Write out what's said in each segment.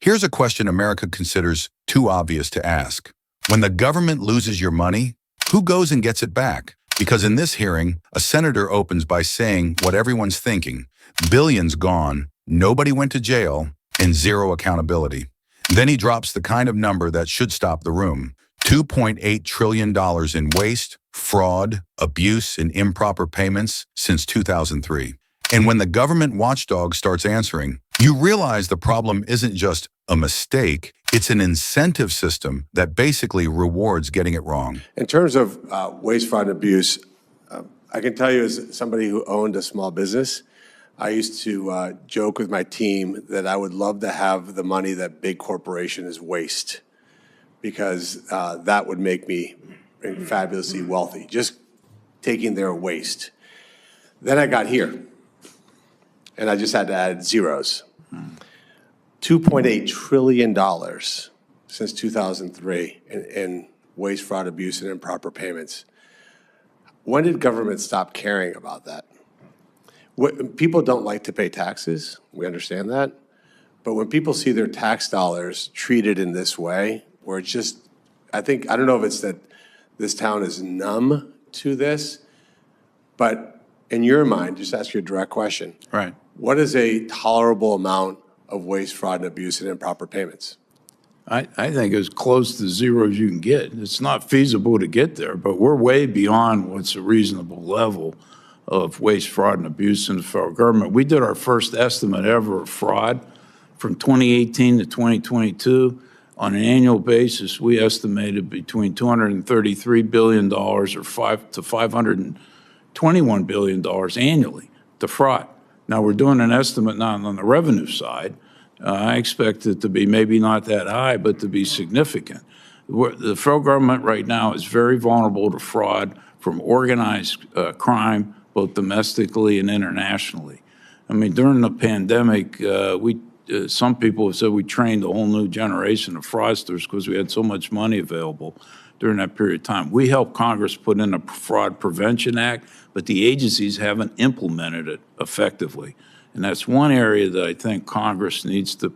Here's a question America considers too obvious to ask. When the government loses your money, who goes and gets it back? Because in this hearing, a senator opens by saying what everyone's thinking: billions gone, nobody went to jail, and zero accountability. Then he drops the kind of number that should stop the room: $2.8 trillion in waste, fraud, abuse, and improper payments since 2003. And when the government watchdog starts answering, you realize the problem isn't just a mistake, it's an incentive system that basically rewards getting it wrong. In terms of waste, fraud, and abuse, I can tell you as somebody who owned a small business, I used to joke with my team that I would love to have the money that big corporations waste, because that would make me fabulously wealthy, just taking their waste. Then I got here, and I just had to add zeros. $2.8 trillion since 2003 in waste, fraud, abuse, and improper payments. When did government stop caring about that? People don't like to pay taxes. We understand that. But when people see their tax dollars treated in this way, where it's just, I don't know if it's that this town is numb to this, but in your mind, just ask you a direct question. Right. What is a tolerable amount of waste, fraud, and abuse and improper payments? I think as close to zero as you can get. It's not feasible to get there, but we're way beyond what's a reasonable level of waste, fraud, and abuse in the federal government. We did our first estimate ever of fraud from 2018 to 2022. On an annual basis, we estimated between $233 billion or to $521 billion annually to fraud. Now, we're doing an estimate now on the revenue side. I expect it to be maybe not that high, but to be significant. The federal government right now is very vulnerable to fraud from organized crime, both domestically and internationally. I mean, during the pandemic, some people have said we trained a whole new generation of fraudsters because we had so much money available during that period of time. We helped Congress put in a Fraud Prevention Act, but the agencies haven't implemented it effectively. And that's one area that I think Congress needs to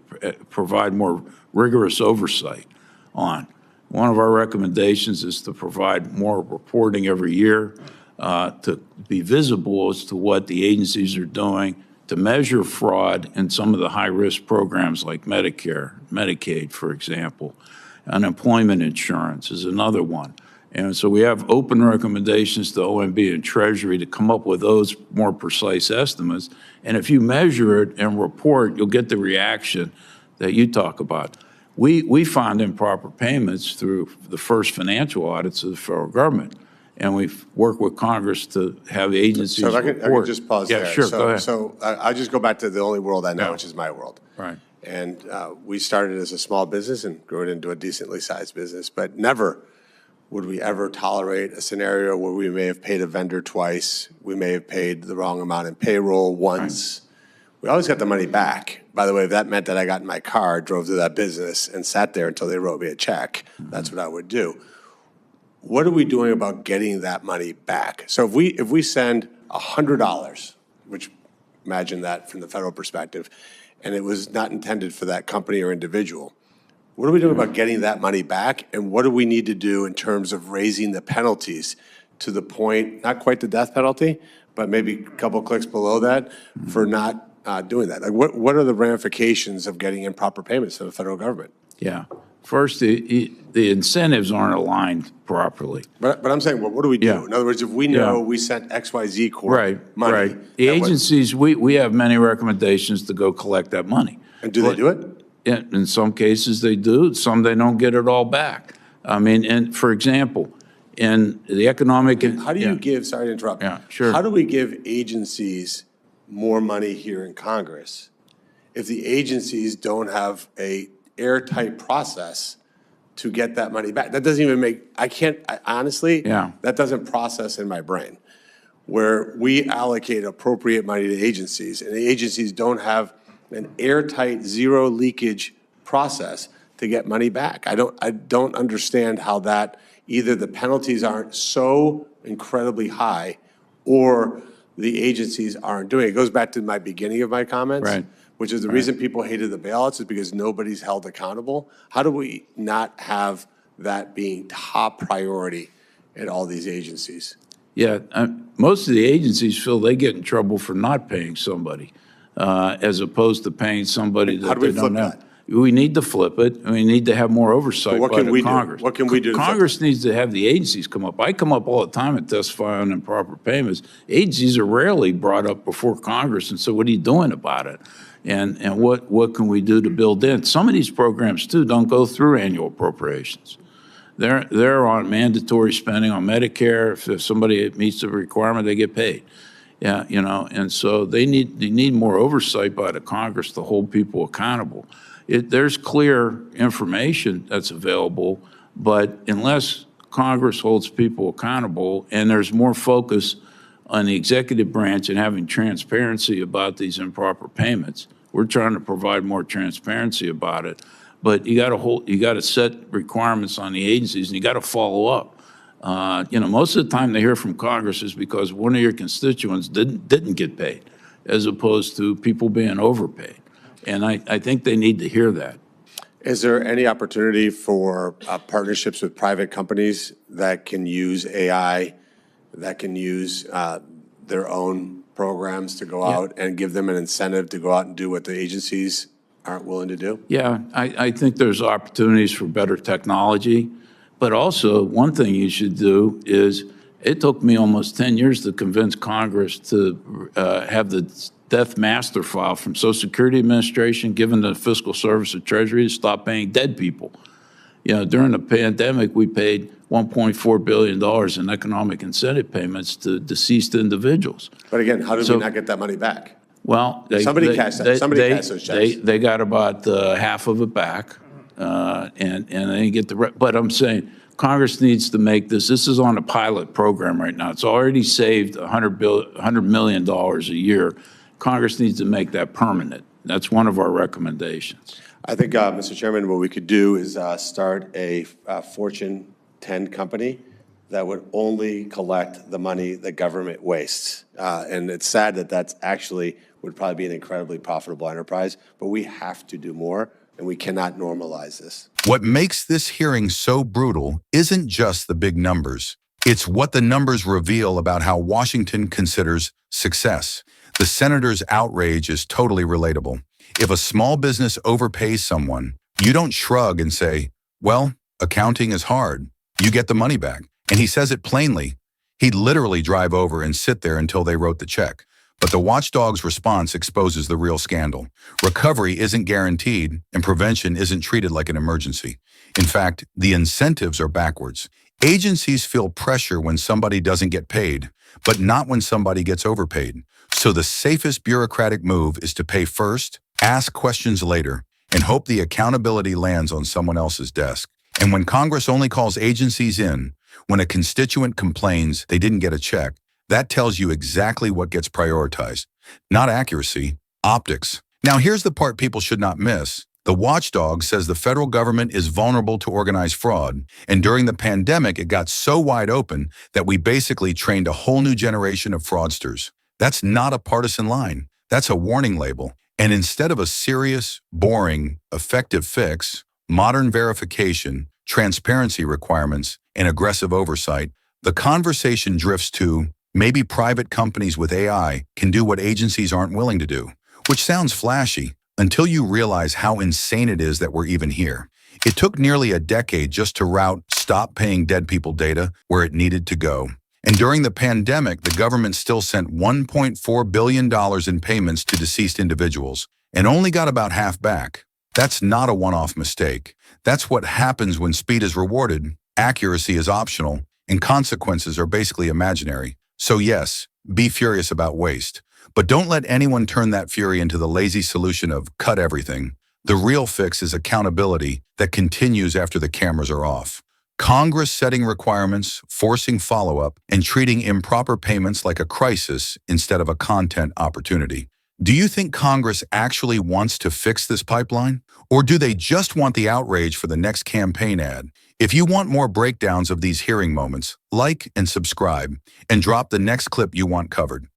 provide more rigorous oversight on. One of our recommendations is to provide more reporting every year to be visible as to what the agencies are doing to measure fraud in some of the high-risk programs like Medicare, Medicaid, for example. Unemployment insurance is another one. And so we have open recommendations to OMB and Treasury to come up with those more precise estimates. And if you measure it and report, you'll get the reaction that you talk about. We find improper payments through the first financial audits of the federal government. And we've worked with Congress to have agencies So report. I can just pause there. Sure, go ahead. So I just go back to the only world I know, which is my world. Right. And we started as a small business and grew it into a decently sized business, but never would we ever tolerate a scenario where we may have paid a vendor twice, we may have paid the wrong amount in payroll once. Right. We always got the money back. By the way, if that meant that I got in my car, drove to that business, and sat there until they wrote me a check, that's what I would do. What are we doing about getting that money back? So if we send $100, which imagine that from the federal perspective, and it was not intended for that company or individual, what are we doing about getting that money back? And what do we need to do in terms of raising the penalties to the point, not quite the death penalty, but maybe a couple clicks below that for not doing that? Like what are the ramifications of getting improper payments to the federal government? Yeah. First, the incentives aren't aligned properly. But I'm saying, well, what do we do? Yeah. In other words, if we know we sent XYZ Corp money. Right. The agencies, we have many recommendations to go collect that money. And do they do it? In some cases they do, some they don't get it all back. I mean, and for example, in the economic... How do you give, sorry to interrupt. Yeah, sure. How do we give agencies more money here in Congress if the agencies don't have a airtight process to get that money back? That doesn't even make, honestly, that doesn't process in my brain. Where we allocate appropriate money to agencies and the agencies don't have an airtight, zero leakage process to get money back. I don't understand how that, either the penalties aren't so incredibly high or the agencies aren't doing it. It goes back to my beginning of my comments. Right. which is the reason people hated the bailouts is because nobody's held accountable. How do we not have that being top priority at all these agencies? Yeah, most of the agencies feel they get in trouble for not paying somebody, as opposed to paying somebody How that do we they don't flip know. that? We need to flip it, and we need to have more oversight what by can the we do? Congress. What can we do to flip Congress needs to have the agencies come up. I come up all the time and testify on improper payments. Agencies are rarely brought up before Congress, and so what are you doing about it? And what can we do to build in? Some of these programs, too, don't go through annual appropriations. They're on mandatory spending on Medicare. If somebody meets the requirement, they get paid. Yeah, and so they need more oversight by the Congress to hold people accountable. There's clear information that's available, but unless Congress holds people accountable and there's more focus on the executive branch and having transparency about these improper payments, we're trying to provide more transparency about it. But you got to set requirements on the agencies, and you got to follow up. Most of the time they hear from Congress is because one of your constituents didn't get paid, as opposed to people being overpaid. And I think they need to hear that. Is there any opportunity for partnerships with private companies that can use AI, that can use their own programs to go out and give them an incentive to go out and do what the agencies aren't willing to do? Yeah, I think there's opportunities for better technology. But also, one thing you should do is, it took me almost 10 years to convince Congress to have the death master file from Social Security Administration given to the Fiscal Service of Treasury to stop paying dead people. During the pandemic, we paid $1.4 billion in economic incentive payments to deceased individuals. But again, how did we not get that money back? Well, Somebody cashed those checks. They got about half of it back, and they didn't get the rest. But I'm saying Congress needs to make this. This is on a pilot program right now. It's already saved $100 million a year. Congress needs to make that permanent. That's one of our recommendations. I think, Mr. Chairman, what we could do is start a Fortune 10 company that would only collect the money that government wastes. And it's sad that that's actually would probably be an incredibly profitable enterprise, but we have to do more, and we cannot normalize this. What makes this hearing so brutal isn't just the big numbers. It's what the numbers reveal about how Washington considers success. The senator's outrage is totally relatable. If a small business overpays someone, you don't shrug and say, well, accounting is hard. You get the money back. And he says it plainly. He'd literally drive over and sit there until they wrote the check. But the watchdog's response exposes the real scandal. Recovery isn't guaranteed, and prevention isn't treated like an emergency. In fact, the incentives are backwards. Agencies feel pressure when somebody doesn't get paid, but not when somebody gets overpaid. So the safest bureaucratic move is to pay first, ask questions later, and hope the accountability lands on someone else's desk. And when Congress only calls agencies in, when a constituent complains they didn't get a check, that tells you exactly what gets prioritized. Not accuracy, optics. Now here's the part people should not miss. The watchdog says the federal government is vulnerable to organized fraud, and during the pandemic it got so wide open that we basically trained a whole new generation of fraudsters. That's not a partisan line. That's a warning label. And instead of a serious, boring, effective fix, modern verification, transparency requirements, and aggressive oversight, the conversation drifts to maybe private companies with AI can do what agencies aren't willing to do, which sounds flashy until you realize how insane it is that we're even here. It took nearly a decade just to route stop paying dead people data where it needed to go. And during the pandemic, the government still sent $1.4 billion in payments to deceased individuals and only got about half back. That's not a one-off mistake. That's what happens when speed is rewarded, accuracy is optional, and consequences are basically imaginary. So yes, be furious about waste, but don't let anyone turn that fury into the lazy solution of cut everything. The real fix is accountability that continues after the cameras are off. Congress setting requirements, forcing follow-up, and treating improper payments like a crisis instead of a content opportunity. Do you think Congress actually wants to fix this pipeline? Or do they just want the outrage for the next campaign ad? If you want more breakdowns of these hearing moments, like and subscribe, and drop the next clip you want covered.